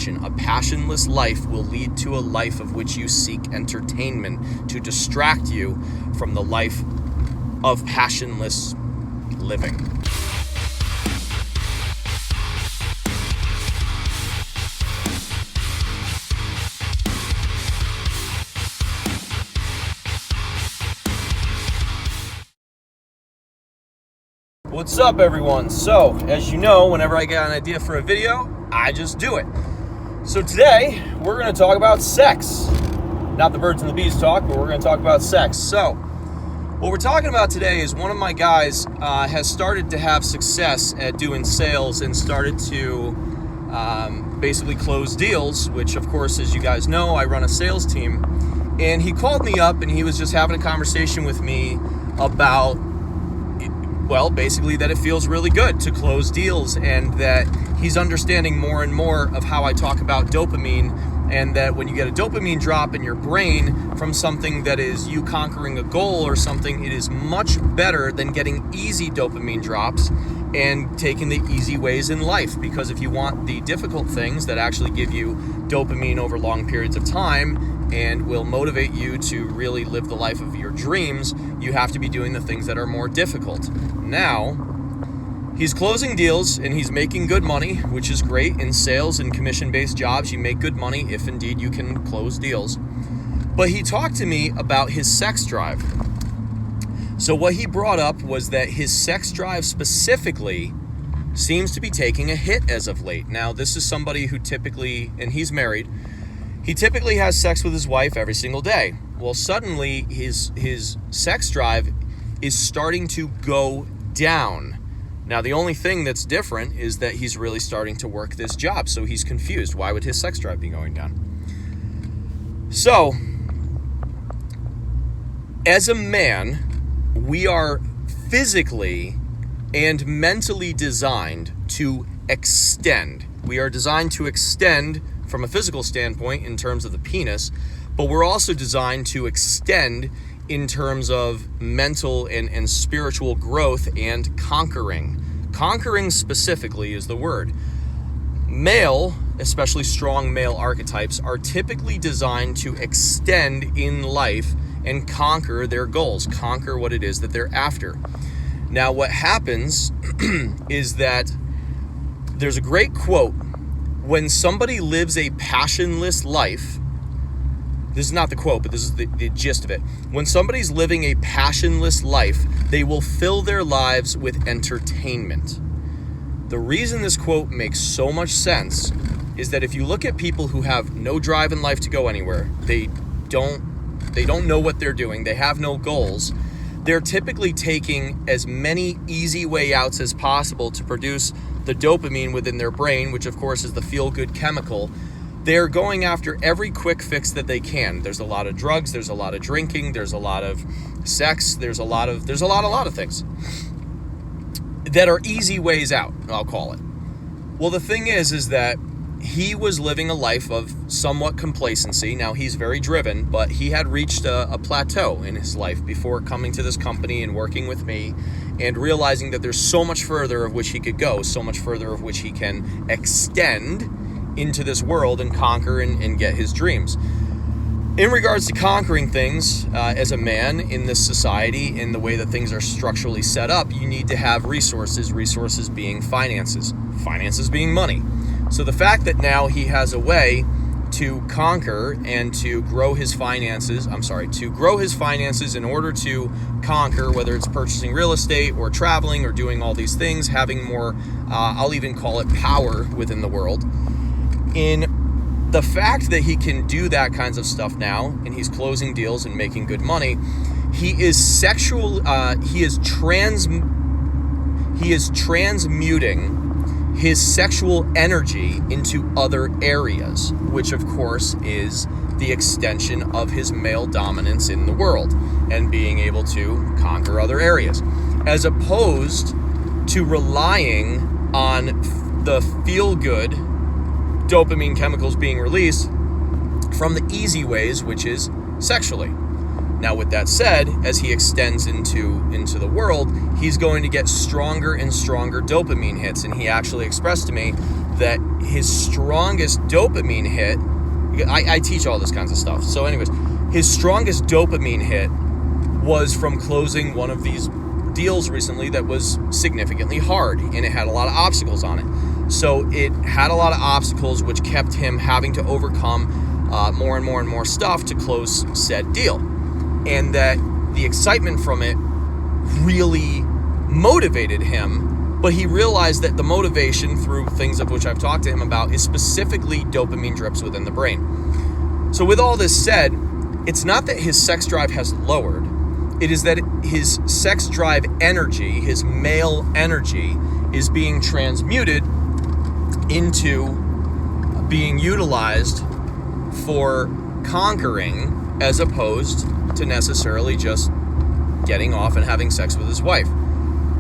passion. A passionless life will lead to a life of which you seek entertainment to distract you from the life of passionless living. What's up, everyone? So, as you know, whenever I get an idea for a video, I just do it. So today, we're going to talk about sex. Not the birds and the bees talk, but we're going to talk about sex. So, what we're talking about today is one of my guys has started to have success at doing sales and started to basically close deals, which, of course, as you guys know, I run a sales team. And he called me up and he was just having a conversation with me about, well, basically that it feels really good to close deals, and that he's understanding more and more of how I talk about dopamine, and that when you get a dopamine drop in your brain from something that is you conquering a goal or something, it is much better than getting easy dopamine drops and taking the easy ways in life. Because if you want the difficult things that actually give you dopamine over long periods of time and will motivate you to really live the life of your dreams, you have to be doing the things that are more difficult. Now, he's closing deals and he's making good money, which is great. In sales and commission-based jobs, you make good money if indeed you can close deals. But he talked to me about his sex drive. So what he brought up was that his sex drive specifically seems to be taking a hit as of late. Now, this is somebody who typically, and he's married, he typically has sex with his wife every single day. Well, suddenly his sex drive is starting to go down. Now, the only thing that's different is that he's really starting to work this job, so he's confused. Why would his sex drive be going down? So, as a man, we are physically and mentally designed to extend. We are designed to extend from a physical standpoint in terms of the penis, but we're also designed to extend in terms of mental and spiritual growth and conquering. Conquering specifically is the word. Male, especially strong male archetypes, are typically designed to extend in life and conquer their goals, conquer what it is that they're after. Now, what happens is that there's a great quote: when somebody lives a passionless life, this is not the quote, but this is the gist of it. When somebody's living a passionless life, they will fill their lives with entertainment. The reason this quote makes so much sense is that if you look at people who have no drive in life to go anywhere, they don't know what they're doing, they have no goals, they're typically taking as many easy way outs as possible to produce the dopamine within their brain, which of course is the feel-good chemical. They're going after every quick fix that they can. There's a lot of drugs, there's a lot of drinking, there's a lot of sex, there's a lot of things that are easy ways out, I'll call it. Well, the thing is that he was living a life of somewhat complacency. Now, he's very driven, but he had reached a plateau in his life before coming to this company and working with me and realizing that there's so much further of which he could go, so much further of which he can extend into this world and conquer and get his dreams. In regards to conquering things, as a man in this society, in the way that things are structurally set up, you need to have resources being finances being money. So the fact that now he has a way to conquer and to grow his finances, in order to conquer, whether it's purchasing real estate or traveling or doing all these things, having more, I'll even call it power within the world. In the fact that he can do that kinds of stuff now, and he's closing deals and making good money, he is transmuting his sexual energy into other areas, which of course is the extension of his male dominance in the world and being able to conquer other areas, as opposed to relying on the feel-good dopamine chemicals being released from the easy ways, which is sexually. Now, with that said, as he extends into the world, he's going to get stronger and stronger dopamine hits. And he actually expressed to me that his strongest dopamine hit, I teach all this kinds of stuff. So anyways, his strongest dopamine hit was from closing one of these deals recently that was significantly hard, and it had a lot of obstacles on it. So it had a lot of obstacles, which kept him having to overcome more and more and more stuff to close said deal. And that the excitement from it really motivated him, but he realized that the motivation, through things of which I've talked to him about, is specifically dopamine drips within the brain. So with all this said, it's not that his sex drive has lowered. It is that his sex drive energy, his male energy, is being transmuted into being utilized for conquering, as opposed to necessarily just getting off and having sex with his wife.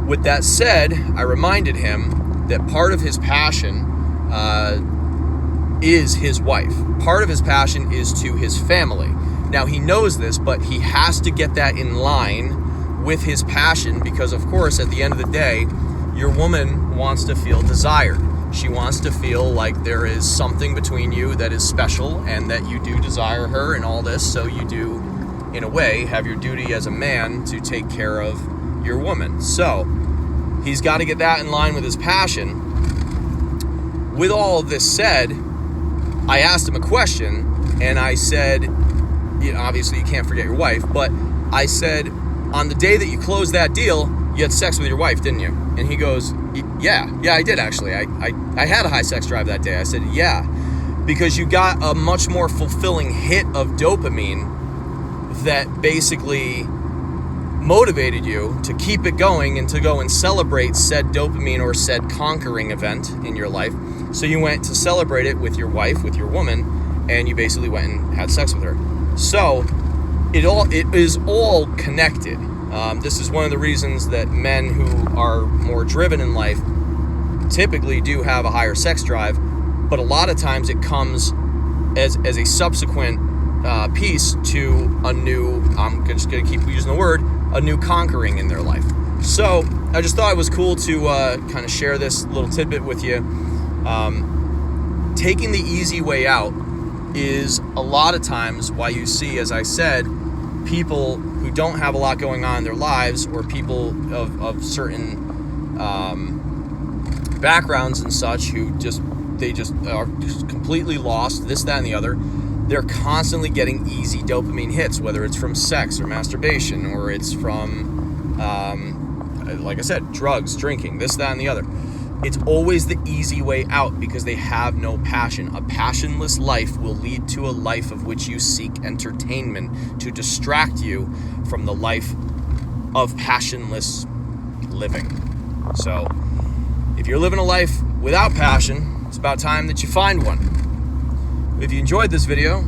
With that said, I reminded him that part of his passion is his wife. Part of his passion is to his family. Now, he knows this, but he has to get that in line with his passion, because, of course, at the end of the day, your woman wants to feel desired. She wants to feel like there is something between you that is special and that you do desire her and all this. So you do, in a way, have your duty as a man to take care of your woman. So he's got to get that in line with his passion. With all of this said, I asked him a question, and I said, obviously you can't forget your wife, but I said, on the day that you closed that deal, you had sex with your wife, didn't you? And he goes, yeah, I did actually. I had a high sex drive that day. I said, yeah, because you got a much more fulfilling hit of dopamine that basically motivated you to keep it going and to go and celebrate said dopamine or said conquering event in your life. So you went to celebrate it with your wife, with your woman, and you basically went and had sex with her. So it is all connected. This is one of the reasons that men who are more driven in life typically do have a higher sex drive, but a lot of times it comes as a subsequent piece to a new, I'm just going to keep using the word, a new conquering in their life. So I just thought it was cool to kind of share this little tidbit with you. Taking the easy way out is a lot of times why you see, as I said, people who don't have a lot going on in their lives, or people of certain backgrounds and such, who they are just completely lost, this, that, and the other. They're constantly getting easy dopamine hits, whether it's from sex or masturbation, or it's from, like I said, drugs, drinking, this, that, and the other. It's always the easy way out because they have no passion. A passionless life will lead to a life of which you seek entertainment to distract you from the life of passionless living. So, if you're living a life without passion, it's about time that you find one. If you enjoyed this video,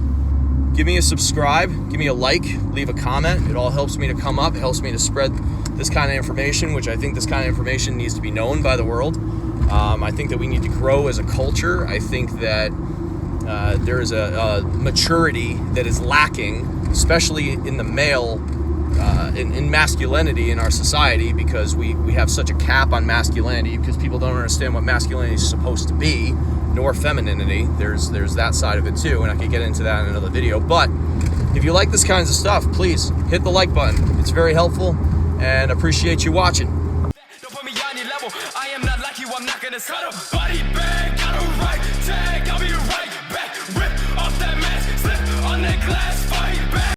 give me a subscribe, give me a like, leave a comment. It all helps me to come up. It helps me to spread this kind of information, which I think this kind of information needs to be known by the world. I think that we need to grow as a culture. I think that there is a maturity that is lacking, especially in the male, in masculinity in our society, because we have such a cap on masculinity, because people don't understand what masculinity is supposed to be, nor femininity. There's that side of it too, and I could get into that in another video. But if you like this kinds of stuff, please hit the like button. It's very helpful, and appreciate you watching. Don't put me on your level. I am not like you. I'm not gonna settle. Body bag.